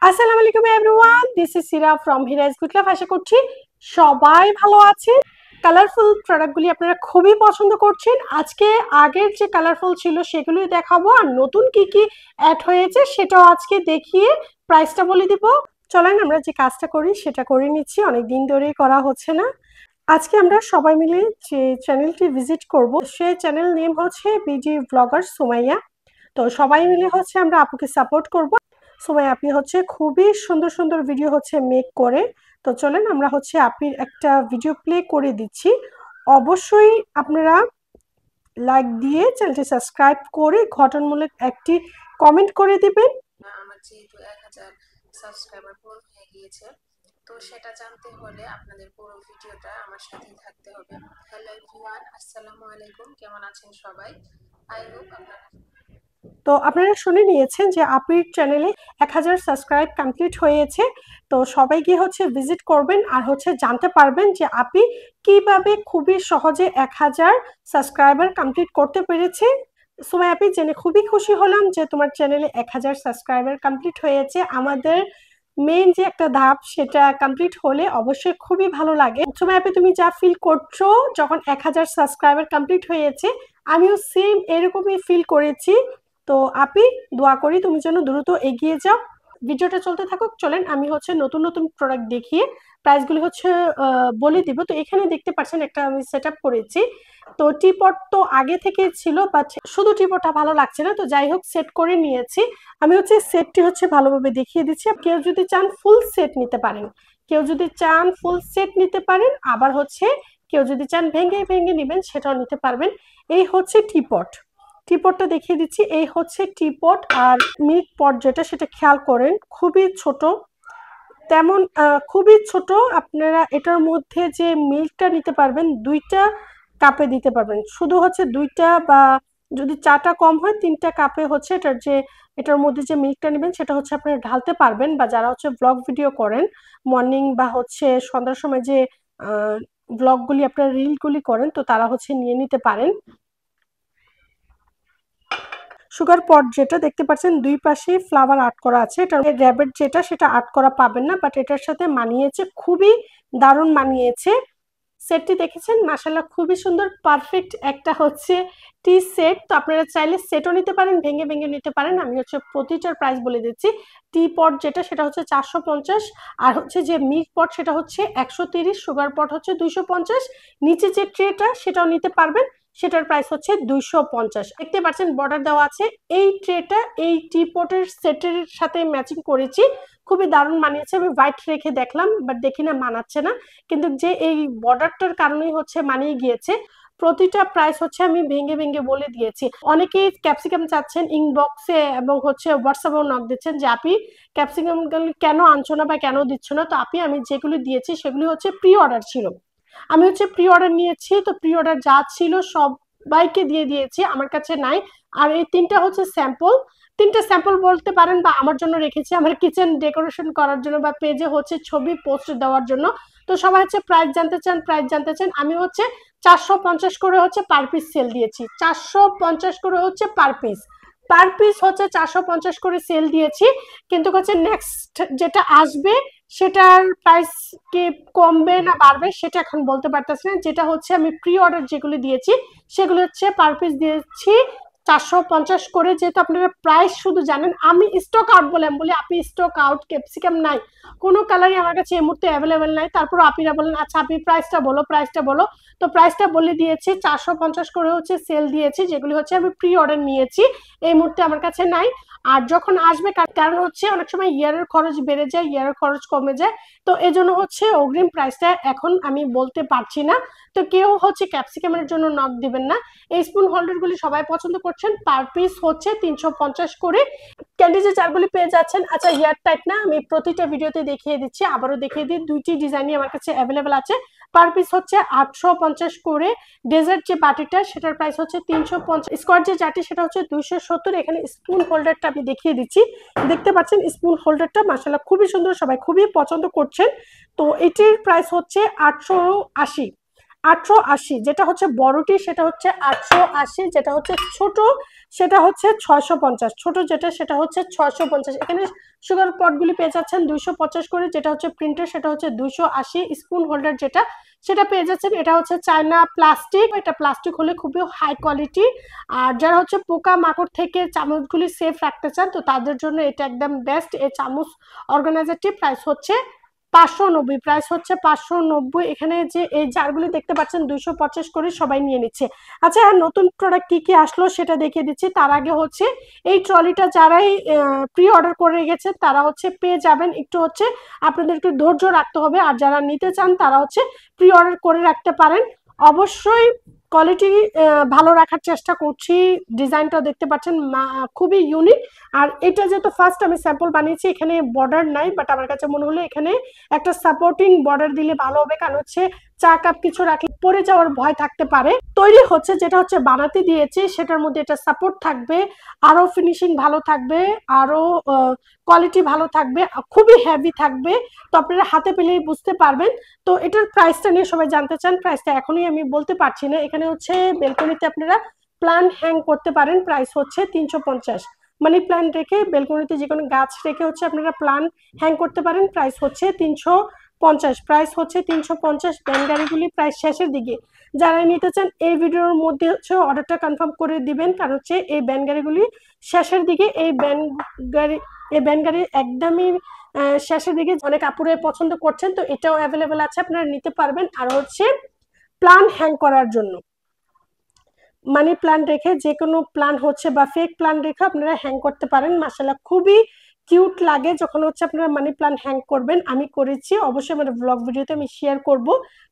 আসসালামু আলাইকুম everyone, this is Sira from হিরাজ good life. আশা করছি সবাই ভালো আছেন। কালারফুল প্রোডাক্টগুলি আপনারা খুবই পছন্দ করছেন। আজকে আগের যে কালারফুল ছিল সেগুলোই দেখাবো, আর নতুন কি কি অ্যাড হয়েছে সেটাও আজকে দেখিয়ে প্রাইসটা বলে দিব। চলেন আমরা যে কাজটা করি সেটা করে নিচ্ছি, অনেক দিন ধরেই করা হচ্ছে না। আজকে আমরা সবাই মিলে যে চ্যানেলটি ভিজিট করব, সেই চ্যানেল নেম হচ্ছে বিডি ব্লগার সুমাইয়া। তো সবাই মিলে হচ্ছে আমরা আপুকে সাপোর্ট করব। সুমাইয়া আপনি হচ্ছে খুবই সুন্দর সুন্দর ভিডিও হচ্ছে মেক করে। তো চলেন আমরা হচ্ছে আপির একটা ভিডিও প্লে করে দিচ্ছি। অবশ্যই আপনারা লাইক দিয়ে চ্যানেলটি সাবস্ক্রাইব করে ঘটনামূলক একটি কমেন্ট করে দিবেন। আমার যেহেতু 1000 সাবস্ক্রাইবার পূরণ হয়ে গিয়েছে, তো সেটা জানতে হলে আপনাদের পুরো ভিডিওটা আমার সাথেই থাকতে হবে। হ্যালো এভরিওয়ান, আসসালামু আলাইকুম, কেমন আছেন সবাই? আই হোপ আপনারা তো আপনারা শুনে নিয়েছেন যে আপির চ্যানেলে 1000 সাবস্ক্রাইব কমপ্লিট হয়েছে। তো সবাই গিয়ে হচ্ছে ভিজিট করবেন আর হচ্ছে জানতে পারবেন যে আপি কিভাবে খুবই সহজে 1000 সাবস্ক্রাইবার কমপ্লিট করতে পেরেছে। সুমাইয়া আপি জেনে খুবই খুশি হলাম যে তোমার চ্যানেলে 1000 সাবস্ক্রাইবার কমপ্লিট হয়েছে। আমাদের মেইন যে একটা ধাপ সেটা কমপ্লিট হলে অবশ্যই খুবই ভালো লাগে। সুমাইয়া আপি তুমি যা ফিল করছো যখন 1000 সাবস্ক্রাইবার কমপ্লিট হয়েছে, আমিও সেম এরকমই ফিল করেছি। তো আপি দোয়া করি তুমি যেন দ্রুত এগিয়ে যাও। ভিডিওটা চলতে থাকুক, চলেন আমি হচ্ছে নতুন নতুন প্রোডাক্ট দেখিয়ে প্রাইসগুলি হচ্ছে বলে দিব। তো এখানে দেখতে পাচ্ছেন একটা আমি সেট আপ করেছি। তো টিপট তো আগে থেকে ছিল, বাট শুধু টিপটটা ভালো লাগছে না, তো যাই হোক সেট করে নিয়েছি। আমি হচ্ছে সেটটি হচ্ছে ভালোভাবে দেখিয়ে দিচ্ছি। কেউ যদি চান ফুল সেট নিতে পারেন, কেউ যদি চান ফুল সেট নিতে পারেন, আবার হচ্ছে কেউ যদি চান ভেঙে ভেঙে নেবেন সেটাও নিতে পারবেন। এই হচ্ছে টিপট, টিপটটা দেখিয়ে দিচ্ছি। এই হচ্ছে টিপট, আর মিল্ক পট যেটা সেটা খেয়াল করেন খুবই ছোট, তেমন খুবই ছোট। আপনারা এটার মধ্যে যে মিল্কটা নিতে পারবেন 2টা কাপে দিতে পারবেন, শুধু হচ্ছে 2টা, বা যদি চাটা কম হয় 3টা কাপে হচ্ছে এটার মধ্যে যে মিল্কটা নেবেন সেটা হচ্ছে আপনারা ঢালতে পারবেন। বা যারা হচ্ছে ব্লগ ভিডিও করেন মর্নিং বা হচ্ছে সন্ধ্যার সময় যে ব্লগগুলি আপনারা রিলগুলি করেন, তো তারা হচ্ছে নিয়ে নিতে পারেন। সুগার পট যেটা দেখতে পাচ্ছেন দুই পাশে ফ্লাওয়ার আর্ট করা আছে, এটা র্যাবেট যেটা সেটা আর্ট করা পাবেন না, বাট এটার সাথে মানিয়েছে, খুবই দারুণ মানিয়েছে। সেটটি দেখেছেন মাশাআল্লাহ খুবই সুন্দর, পারফেক্ট একটা হচ্ছে টি সেট। তো আপনারা চাইলে সেটও নিতে পারেন, ভেঙে ভেঙে নিতে পারেন। আমি হচ্ছে প্রতিটার প্রাইস বলে দিচ্ছি। টি পট যেটা সেটা হচ্ছে 450, আর হচ্ছে যে মিল্ক পট সেটা হচ্ছে 130, সুগার পট হচ্ছে 250। নিচে যে ট্রেটা সেটাও নিতে পারবেন, সেটার প্রাইস হচ্ছে 250। দেখতে পাচ্ছেন বর্ডার দেওয়া আছে। এই ট্রেটা এই টি পটের সেটের সাথে ম্যাচিং করেছি, খুবই দারুণ মানিয়েছে। আমি হোয়াইট রেখে দেখলাম বাট দেখি না মানাচ্ছে না, কিন্তু যে এই বর্ডারটার কারণেই হচ্ছে মানিয়ে গিয়েছে। প্রতিটা প্রাইস হচ্ছে আমি ভেঙে ভেঙে বলে দিয়েছি। অনেকেই ক্যাপসিকাম চাচ্ছেন ইনবক্সে এবং হচ্ছে হোয়াটসঅ্যাপেও নক দিচ্ছেন যে আপনি ক্যাপসিকাম কেন আনছো না বা কেন দিচ্ছ না। তো আপনি আমি যেগুলি দিয়েছি সেগুলি হচ্ছে প্রি অর্ডার ছিল, আমি হচ্ছে প্রি অর্ডার নিয়েছি। তো প্রি অর্ডার যা ছিল সবাইকে দিয়ে দিয়েছি, আমার কাছে নাই। আর এই 3টা হচ্ছে স্যাম্পল, 3টা স্যাম্পল বলতে পারেন, বা আমার জন্য রেখেছি আমার কিচেন ডেকোরেশন করার জন্য, বা পেজে হচ্ছে ছবি পোস্ট দেওয়ার জন্য। তো সবাই হচ্ছে প্রাইস জানতে চান, প্রাইস জানতে চান। আমি হচ্ছে 450 করে হচ্ছে পার পিস সেল দিয়েছি, 450 করে হচ্ছে পার পিস, পার পিস হচ্ছে 450 করে সেল দিয়েছি। কিন্তু হচ্ছে নেক্সট যেটা আসবে সেটার প্রাইস কি কমবে না বাড়বে সেটা এখন বলতে পারতেছি না। যেটা হচ্ছে আমি প্রি অর্ডার যেগুলো দিয়েছি সেগুলো হচ্ছে পার পিস দিয়েছি 450 করে। যেহেতু আপনারা প্রাইস শুধু জানেন, আমি স্টক আউট বলি আপনি স্টক আউট, ক্যাপসিকাম নাই, কোনো কালারই আমার কাছে এই মুহূর্তে অ্যাভেলেবেল নাই। তারপর আপনারা বলেন আচ্ছা আপনি প্রাইসটা বলো, প্রাইসটা বলো। তো প্রাইসটা বলে দিয়েছি, 450 করে হচ্ছে সেল দিয়েছি, যেগুলি হচ্ছে আমি প্রি অর্ডার নিয়েছি, এই মুহূর্তে আমার কাছে নাই। আর যখন আসবে, কারণ হচ্ছে অনেক সময় ইয়ারের খরচ বেড়ে যায়, ইয়ারের খরচ কমে যায়, তো এজন্য হচ্ছে অগ্রিম প্রাইসটা এখন আমি বলতে পারছি না। তো কেউ হচ্ছে ক্যাপসিকামের জন্য নক দিবেন না। এই স্পুন হোল্ডারগুলি সবাই পছন্দ করছেন, পার পিস হচ্ছে 350 করে। ক্যান্ডি যে চারগুলি পেয়ে যাচ্ছেন, আচ্ছা হেয়ার টাইট না, আমি প্রতিটা ভিডিওতে দেখিয়ে দিচ্ছি, আবারও দেখিয়ে দিই, 2টি ডিজাইনই আমার কাছে অ্যাভেলেবেল আছে। পার পিস হচ্ছে 850 করে। ডেজার্ট যে বাটিটা সেটার প্রাইস হচ্ছে 350, স্কোয়ার যে জাটি সেটা হচ্ছে 270। এখানে স্পুন হোল্ডারটা আমি দেখিয়ে দিচ্ছি, দেখতে পাচ্ছেন স্পুন হোল্ডারটা মাশাআল্লাহ খুবই সুন্দর, সবাই খুবই পছন্দ করছেন। তো এটির প্রাইস হচ্ছে 880, 880, যেটা হচ্ছে বড়টি সেটা হচ্ছে 880, যেটা হচ্ছে ছোট সেটা হচ্ছে 650, ছোট যেটা সেটা হচ্ছে 650। এখানে সুগার পটগুলি পেয়ে যাচ্ছেন 250 করে, যেটা হচ্ছে প্রিন্টের সেটা হচ্ছে 280। স্পুন হোল্ডার যেটা সেটা পেয়ে যাচ্ছেন, এটা হচ্ছে চায়না প্লাস্টিক, এটা প্লাস্টিক হলে খুবই হাই কোয়ালিটি। আর যারা হচ্ছে পোকা মাকড় থেকে চামচগুলি সেফ রাখতে চান তো তাদের জন্য এটা একদম বেস্ট। এই চামচ অর্গানাইজারটি প্রাইস হচ্ছে 590, প্রাইস হচ্ছে 590। এখানে যে এই জারগুলি দেখতে পাচ্ছেন 250 করে সবাই নিয়ে নিচ্ছে। আচ্ছা, নতুন প্রোডাক্ট কি কি আসলো সেটা দেখিয়ে দিচ্ছি। তার আগে হচ্ছে এই ট্রলিটা যারাই প্রি অর্ডার করে গেছে তারা হচ্ছে পেয়ে যাবেন, একটু হচ্ছে আপনাদেরকে ধৈর্য রাখতে হবে। আর যারা নিতে চান তারা হচ্ছে প্রি অর্ডার করে রাখতে পারেন। অবশ্যই কোয়ালিটি ভালো রাখার চেষ্টা করছি। ডিজাইনটা দেখতে পাচ্ছেন খুবই ইউনিক। আর এটা যেহেতু ফার্স্ট আমি স্যাম্পল বানিয়েছি, এখানে বর্ডার নাই, বাট আমার কাছে মনে হলো এখানে একটা সাপোর্টিং বর্ডার দিলে ভালো হবে, কারণ হচ্ছে চা কাপ কিছু রাখলে পড়ে যাওয়ার ভয় থাকতে পারে। তৈরি হচ্ছে যেটা হচ্ছে বানাতে দিয়েছি সেটার মধ্যে এটা সাপোর্ট থাকবে, আরো ফিনিশিং ভালো থাকবে, আরো কোয়ালিটি ভালো থাকবে, খুবই হেভি থাকবে। তো আপনারা হাতে পেলেই বুঝতে পারবেন। তো এটার প্রাইসটা নিয়ে সবাই জানতে চান, প্রাইসটা এখনই আমি বলতে পারছি না। এখানে হচ্ছে বেলকনিতে আপনারা প্ল্যান্ট হ্যাং করতে পারেন, প্রাইস হচ্ছে 350। মানি প্ল্যান্ট রেখে বেলকনিতে যে কোনো গাছ রেখে হচ্ছে আপনারা প্ল্যান্ট হ্যাং করতে পারেন, প্রাইস হচ্ছে 350, প্রাইস হচ্ছে 350। ব্যান গাড়িগুলি প্রাইস শেষের দিকে, যারা নিতে চান এই ভিডিওর মধ্যে হচ্ছে অর্ডারটা কনফার্ম করে দিবেন, কারণ হচ্ছে এই ব্যান গাড়িগুলি শেষের দিকে। এই ব্যান গাড়ি একদমই শেষের দিকে অনেক আপুরে পছন্দ করছেন, তো এটাও অ্যাভেলেবেল আছে, আপনারা নিতে পারবেন। আর হচ্ছে প্ল্যান্ট হ্যাং করার জন্য মানি প্ল্যান্ট রেখে যে কোনো প্ল্যান্ট হচ্ছে বা ফেক প্ল্যান্ট রেখে আপনারা হ্যাং করতে পারেন। মাশাআল্লাহ খুবই কিউট লাগে যখন হচ্ছে আপনারা মানি প্ল্যান্ট হ্যাং করবেন। আমি করেছি, অবশ্যই আমার ব্লগ ভিডিওতে আমি শেয়ার করব।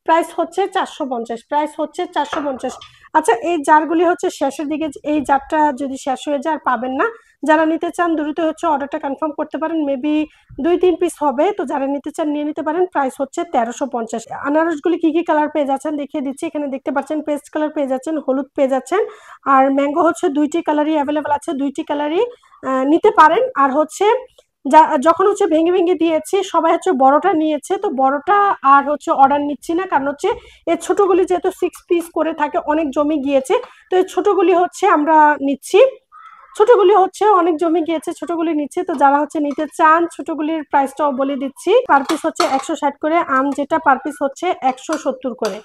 প্রাইস হচ্ছে 450, প্রাইস হচ্ছে 450। আচ্ছা, এই জারগুলি হচ্ছে শেষের দিকে, এই জারটা যদি শেষ হয়ে যায় আর পাবেন না। যারা নিতে চান দ্রুত হচ্ছে অর্ডারটা কনফার্ম করতে পারেন, মেবি 2-3 পিস হবে, তো যারা নিতে চান নিয়ে নিতে পারেন। প্রাইস হচ্ছে 1350। আনারসগুলি কি কি কালার পেয়ে যাচ্ছেন দেখিয়ে দিচ্ছি। এখানে দেখতে পাচ্ছেন পেস্ট কালার পেয়ে যাচ্ছেন, হলুদ পেয়ে যাচ্ছেন, আর ম্যাঙ্গো হচ্ছে দুইটি কালারই অ্যাভেলেবেল আছে, দুইটি কালারই নিতে পারেন। আর হচ্ছে যখন হচ্ছে ভেঙে ভেঙে দিয়েছি সবাই হচ্ছে বড়টা নিয়েছে, তো বড়টা আর হচ্ছে অর্ডার নিচ্ছি না, কারণ হচ্ছে এই ছোটগুলি যেহেতু 6 পিস করে থাকে অনেক জমে গিয়েছে, তো এই ছোটগুলি হচ্ছে আমরা নিচ্ছি। ছোটগুলি হচ্ছে অনেক জমে গিয়েছে, ছোটগুলি নিচ্ছে। তো যারা হচ্ছে নিতে চান ছোটগুলির প্রাইসটাও বলে দিচ্ছি। পার পিস হচ্ছে 160 করে, আম যেটা পার পিস হচ্ছে 170 করে,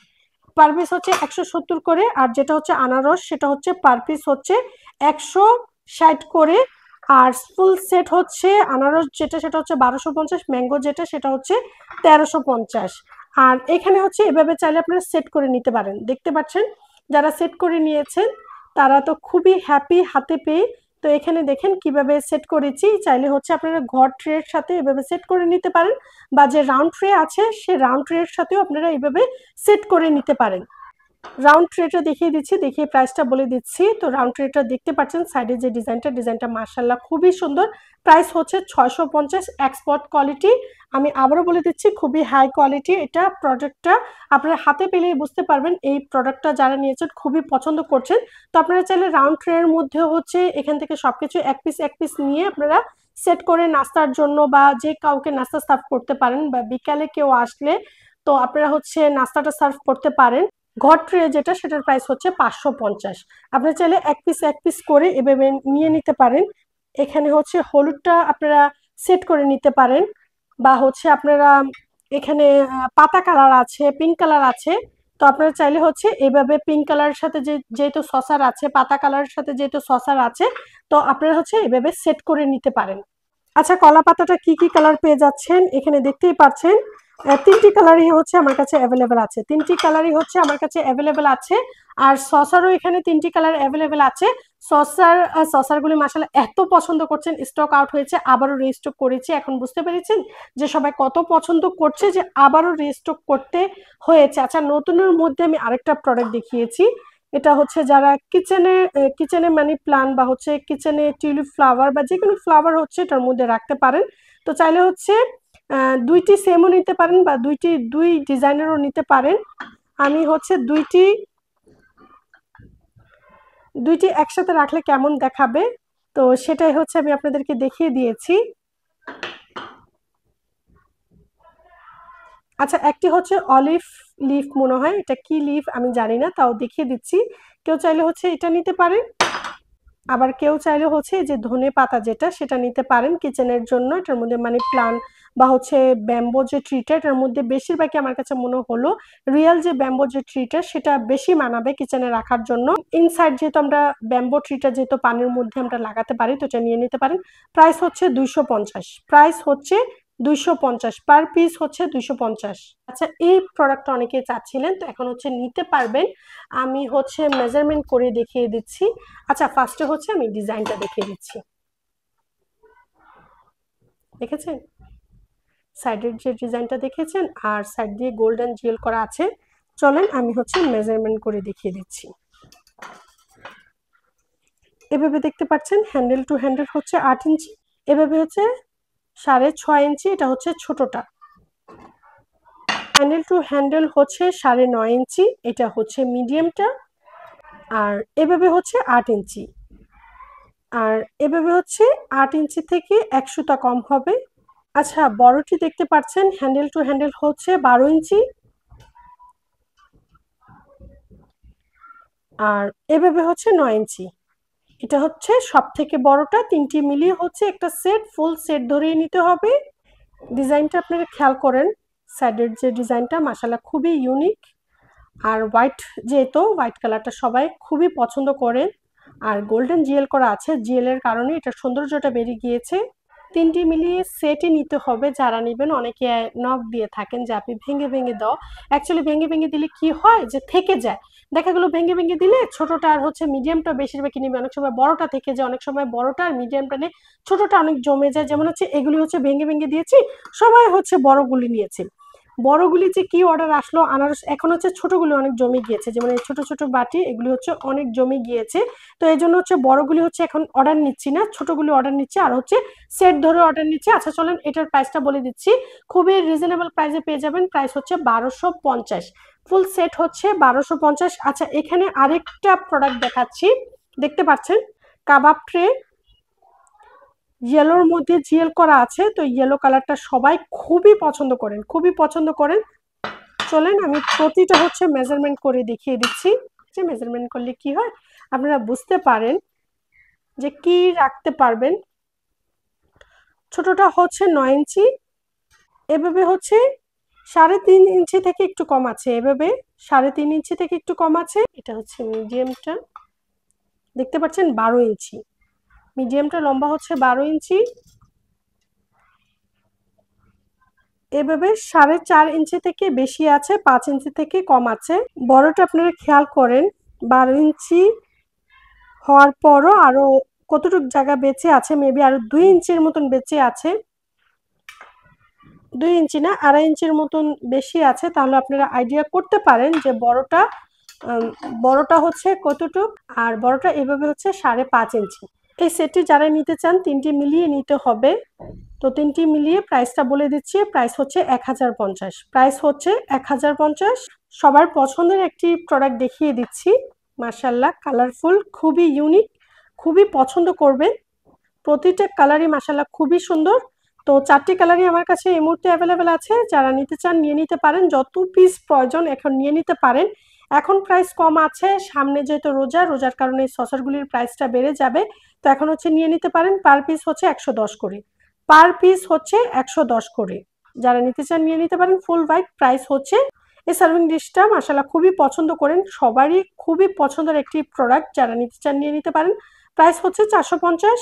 পার পিস হচ্ছে 170 করে। আর যেটা হচ্ছে আনারস সেটা হচ্ছে পার পিস হচ্ছে 160 করে। আর ফুল সেট হচ্ছে আনারস যেটা সেটা হচ্ছে 1250, ম্যাঙ্গো যেটা সেটা হচ্ছে 1350। আর এখানে হচ্ছে এভাবে চাইলে আপনারা সেট করে নিতে পারেন। দেখতে পাচ্ছেন যারা সেট করে নিয়েছেন তারা তো খুবই হ্যাপি হাতে পেয়ে। তো এখানে দেখেন কিভাবে সেট করেছি, চাইলে হচ্ছে আপনারা ঘর ট্রের সাথে এভাবে সেট করে নিতে পারেন, বা যে রাউন্ড ট্রে আছে সে রাউন্ড ট্রের সাথেও আপনারা এইভাবে সেট করে নিতে পারেন। রাউন্ড ট্রেটা দেখিয়ে দিচ্ছি, দেখিয়ে প্রাইসটা বলে দিচ্ছি। তো রাউন্ড ট্রেটা দেখতে পাচ্ছেন সাইডে যে ডিজাইনটা মাশাআল্লাহ খুবই সুন্দর। প্রাইস হচ্ছে 650, এক্সপোর্ট কোয়ালিটি। আমি আবারও বলে দিচ্ছি খুবই হাই কোয়ালিটি। এটা প্রোডাক্টটা আপনারা হাতে পেলেই বুঝতে পারবেন এই প্রোডাক্টটা যারা নিয়েছেন খুবই পছন্দ করছেন। তো আপনারা চাইলে রাউন্ড ট্রের মধ্যে হচ্ছে এখান থেকে সবকিছু এক পিস নিয়ে আপনারা সেট করে নাস্তার জন্য বা যে কাউকে নাস্তা সার্ভ করতে পারেন, বা বিকালে কেউ আসলে তো আপনারা হচ্ছে নাস্তাটা সার্ভ করতে পারেন। ঘর ট্রে যেটা সেটার প্রাইস হচ্ছে 550। আপনারা চাইলে এক পিস করে এভাবে নিয়ে নিতে পারেন। এখানে হচ্ছে হলুদটা আপনারা সেট করে নিতে পারেন, বা হচ্ছে আপনারা এখানে পাতা কালার আছে, পিঙ্ক কালার আছে। তো আপনারা চাইলে হচ্ছে এইভাবে পিঙ্ক কালারের সাথে যেহেতু সসার আছে, পাতা কালারের সাথে যেহেতু সসার আছে, তো আপনারা হচ্ছে এইভাবে সেট করে নিতে পারেন। আচ্ছা, কলা পাতাটা কি কি কালার পেয়ে যাচ্ছেন এখানে দেখতেই পাচ্ছেন। তিনটি কালারই হচ্ছে আমার কাছে অ্যাভেলেবেল আছে, তিনটি কালারই হচ্ছে আমার কাছে অ্যাভেলেবেল আছে। আর সসারও এখানে তিনটি কালার অ্যাভেলেবেল আছে। সসারগুলি মাশাআল্লাহ এত পছন্দ করছেন, স্টক আউট হয়েছে, আবারও রিস্টক করেছি। এখন বুঝতে পেরেছেন যে সবাই কত পছন্দ করছে, যে আবারও রিস্টক করতে হয়েছে। আচ্ছা, নতুনের মধ্যে আমি আরেকটা প্রোডাক্ট দেখিয়েছি। এটা হচ্ছে যারা কিচেনে মানি প্লান্ট বা হচ্ছে কিচেনে টিউলিপ ফ্লাওয়ার বা যে কোনো ফ্লাওয়ার হচ্ছে এটার মধ্যে রাখতে পারেন। তো চাইলে হচ্ছে দুইটি সেমও নিতে পারেন বা দুই ডিজাইনেরও নিতে পারেন। আমি হচ্ছে দুইটি একসাথে রাখলে কেমন দেখাবে তো সেটাই হচ্ছে আমি আপনাদেরকে দেখিয়ে দিয়েছি। আচ্ছা, একটি হচ্ছে অলিভ লিফ মনে হয়, এটা কি লিফ আমি জানি না, তাও দেখিয়ে দিচ্ছি। কেউ চাইলে হচ্ছে এটা নিতে পারেন, আবার কেউ চাইলে হচ্ছে যে ধনে পাতা যেটা সেটা নিতে পারেন কিচেনের জন্য। এটার মধ্যে মানি প্লান্ট বা হচ্ছে ব্যাম্বো যে ট্রিটা, এটার মধ্যে বেশিরভাগই আমার কাছে মনে হলো রিয়েল যে ব্যাম্বো যে ট্রিটা সেটা বেশি মানাবে কিচেনে রাখার জন্য। ইনসাইড যেহেতু আমরা ব্যাম্বো ট্রিটা যেহেতু পানির মধ্যে আমরা লাগাতে পারি, তো এটা নিয়ে নিতে পারেন। প্রাইস হচ্ছে 250, প্রাইস হচ্ছে 250, পার পিস হচ্ছে 250। আচ্ছা, এই প্রোডাক্টটা অনেকেই চাচ্ছিলেন, তো এখন হচ্ছে নিতে পারবেন। আমি হচ্ছে মেজারমেন্ট করে দেখিয়ে দিচ্ছি। আচ্ছা, ফার্স্টে হচ্ছে আমি ডিজাইনটা দেখিয়ে দিচ্ছি। দেখেছেন সাইডের যে ডিজাইনটা দেখেছেন, আর সাইড দিয়ে গোল্ডেন জেল করা আছে। চলেন আমি হচ্ছে মেজারমেন্ট করে দেখিয়ে দিচ্ছি। এভাবে দেখতে পাচ্ছেন হ্যান্ডেল টু হ্যান্ডেল হচ্ছে 8 ইঞ্চি, এভাবে হচ্ছে 6.5 ইঞ্চি, এটা হচ্ছে ছোটটা। হ্যান্ডেল টু হ্যান্ডেল হচ্ছে 9.5 ইঞ্চি, এটা হচ্ছে মিডিয়ামটা। আর এভাবে হচ্ছে 8 ইঞ্চি, আর এভাবে হচ্ছে 8 ইঞ্চি থেকে 1 সুতা কম হবে। আচ্ছা, বড়টি দেখতে পাচ্ছেন হ্যান্ডেল টু হ্যান্ডেল হচ্ছে 12 ইঞ্চি, আর এভাবে হচ্ছে 9 ইঞ্চি। এটা হচ্ছে সব থেকে বড়টা, তিনটি মিলিয়ে হচ্ছে একটা সেট, ফুল সেট ধরিয়ে নিতে হবে। ডিজাইনটা আপনারা খেয়াল করেন, সাইডের যে ডিজাইনটা মাশাআল্লাহ খুবই ইউনিক। আর হোয়াইট, যেহেতু হোয়াইট কালারটা সবাই খুবই পছন্দ করেন, আর গোল্ডেন জিএল করা আছে, জিএল এর কারণে এটা সৌন্দর্যটা বেড়ে গিয়েছে। তিনটি মিলিয়ে সেটই নিতে হবে যারা নেবেন। অনেকে নক দিয়ে থাকেন যে আপনি ভেঙে ভেঙে দাও, অ্যাকচুয়ালি ভেঙে ভেঙে দিলে কি হয় যে থেকে যায়, দেখা গেলো ভেঙে ভেঙে দিলে ছোটটা আর হচ্ছে মিডিয়ামটা বেশিরভাগই নিবে, অনেক সময় বড়টা থেকে যায়, অনেক সময় বড়টা আর মিডিয়ামটা নেই, ছোটটা অনেক জমে যায়। যেমন হচ্ছে এগুলি হচ্ছে ভেঙে ভেঙে দিয়েছি, সবাই হচ্ছে বড়গুলি নিয়েছে, বড়গুলি যে কি অর্ডার আসলো আনারস, এখন হচ্ছে ছোটগুলি অনেক জমে গিয়েছে, যেমন এই ছোট ছোট বাটি এগুলি হচ্ছে অনেক জমে গিয়েছে। তো এই জন্য হচ্ছে বড়গুলি হচ্ছে এখন অর্ডার নিচ্ছি না, ছোটগুলি অর্ডার নিচ্ছে, আর হচ্ছে সেট ধরে অর্ডার নিচ্ছে। আচ্ছা চলেন এটার প্রাইসটা বলে দিচ্ছি, খুবই রিজনেবল প্রাইসে পেয়ে যাবেন। প্রাইস হচ্ছে 1250, ফুল সেট হচ্ছে 1250। আচ্ছা, এখানে আরেকটা প্রোডাক্ট দেখাচ্ছি, দেখতে পাচ্ছেন কাবাব ট্রে, ইয়েলোর মধ্যে জিএল করা আছে। তো ইয়েলো কালারটা সবাই খুবই পছন্দ করেন, খুবই পছন্দ করেন। চলেন আমি প্রতিটা হচ্ছে মেজারমেন্ট করে দেখিয়ে দিচ্ছি, যে মেজারমেন্ট করলে কি হয় আপনারা বুঝতে পারেন যে কি রাখতে পারবেন। ছোটটা হচ্ছে 9 ইঞ্চি, এভাবে হচ্ছে 3.5 ইঞ্চি থেকে একটু কম আছে, এভাবে 3.5 ইঞ্চি থেকে একটু কম আছে। এটা হচ্ছে মিডিয়ামটা, দেখতে পাচ্ছেন 12 ইঞ্চি, মিডিয়ামটা লম্বা হচ্ছে 12 ইঞ্চি, এভাবে 4.5 ইঞ্চি থেকে বেশি আছে, 5 ইঞ্চি থেকে কম আছে। বড়টা আপনারা খেয়াল করেন 12 ইঞ্চি হওয়ার পরও আরো কতটুকু জায়গা বেঁচে আছে, মেবি আরো 2 ইঞ্চির মতন বেঁচে আছে, 2 ইঞ্চি না 2.5 ইঞ্চির মতন বেশি আছে। তাহলে আপনারা আইডিয়া করতে পারেন যে বড়টা হচ্ছে কতটুক, আর বড়টা এভাবে হচ্ছে 5.5 ইঞ্চি। এই সেটটি যারা নিতে চান তিনটি মিলিয়ে নিতে হবে। তো তিনটি মিলিয়ে প্রাইসটা বলে দিচ্ছি, প্রাইস হচ্ছে 1050, প্রাইস হচ্ছে 1050। সবার পছন্দের একটি প্রোডাক্ট দেখিয়ে দিচ্ছি, মাশাআল্লাহ কালারফুল, খুবই ইউনিক, খুবই পছন্দ করবেন। প্রতিটা কালারই মাশাআল্লাহ খুবই সুন্দর। তো 4টি কালারই আমার কাছে এই মুহূর্তে অ্যাভেলেবেল আছে, যারা নিতে চান নিয়ে নিতে পারেন, যত পিস প্রয়োজন এখন নিয়ে নিতে পারেন। এখন প্রাইস কম আছে, সামনে যেহেতু রোজার কারণে সসারগুলির প্রাইসটা বেড়ে যাবে, তো এখন হচ্ছে নিয়ে নিতে পারেন। পার পিস হচ্ছে 110 করে, পার পিস হচ্ছে 110 করে, যারা নিতে চান নিয়ে নিতে পারেন। ফুল হোয়াইট, প্রাইস হচ্ছে। এই সার্ভিং ডিশটা মাশাআল্লাহ খুবই পছন্দ করেন, সবারই খুবই পছন্দের একটি প্রোডাক্ট, যারা নিতে চান নিয়ে নিতে পারেন। প্রাইস হচ্ছে 450।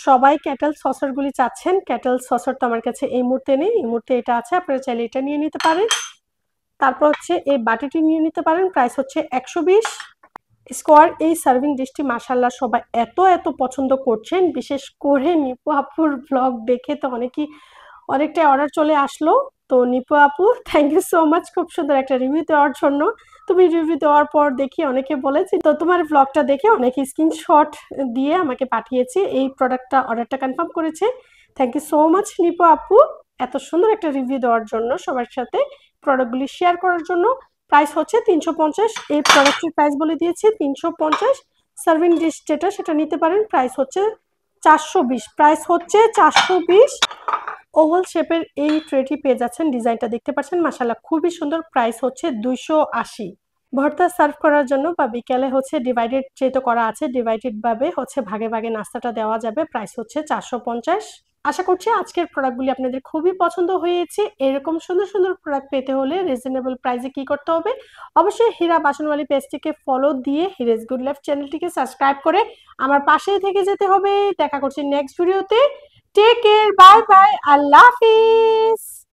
সবাই ক্যাটেল সসারগুলি চাচ্ছেন, ক্যাটেল সসার তো আমার কাছে এই মুহূর্তে নেই, এই মুহূর্তে এটা আছে, আপনারা চাইলে এটা নিয়ে নিতে পারেন। তারপর হচ্ছে এই বাটিটি নিয়ে নিতে পারেন, প্রাইস হচ্ছে 120 স্কোয়ার। এই সার্ভিং ডিশটি মাশাআল্লাহ সবাই এত এত পছন্দ করছেন, বিশেষ করে নিপু আপুর ব্লগ দেখে তো অনেকটাই অর্ডার চলে আসলো। তো নিপু আপু, থ্যাংক ইউ সো মাচ খুব সুন্দর একটা রিভিউ দেওয়ার জন্য। তুমি রিভিউ দেওয়ার পর দেখি অনেকে বলেছে, তো তোমার ব্লগটা দেখে অনেকে স্ক্রিনশট দিয়ে আমাকে পাঠিয়েছে, এই প্রোডাক্টটা অর্ডারটা কনফার্ম করেছে। Thank you so much Nipu আপু, এত সুন্দর একটা রিভিউ দেওয়ার জন্য, সবার সাথে প্রোডাক্টগুলি শেয়ার করার জন্য। প্রাইস হচ্ছে 350, এই প্রোডাক্টের প্রাইস বলে দিয়েছি 350। সার্ভিং ডিশ যেটা সেটা নিতে পারেন, প্রাইস হচ্ছে 420, প্রাইস হচ্ছে 420। ওভাল শেপের এই ট্রেটি পেয়ে যাচ্ছেন। ডিজাইনটা দেখতে পাচ্ছেন, মাশাআল্লাহ খুবই সুন্দর। প্রাইস হচ্ছে 280। ভর্তা সার্ভ করার জন্য বা বিকেলে হচ্ছে ডিভাইডেড যেহেতু করা আছে, ডিভাইডেড ভাবে হচ্ছে ভাগে ভাগে নাস্তাটা দেওয়া যাবে। প্রাইস হচ্ছে 450। আশা করছি আজকের প্রোডাক্টগুলি আপনাদের খুবই পছন্দ হয়েছে। এরকম সুন্দর সুন্দর প্রোডাক্ট পেতে হলে রিজনেবল প্রাইসে কি করতে হবে? অবশ্যই হীরা বাসনওয়ালি পেজটিকে ফলো দিয়ে হিরেজ গুড লাইফ চ্যানেলটিকে সাবস্ক্রাইব করে আমার পাশেই থেকে যেতে হবে। দেখা করছি নেক্সট ভিডিওতে। টেক কেয়ার, বাই বাই, আল্লাহ হাফিজ।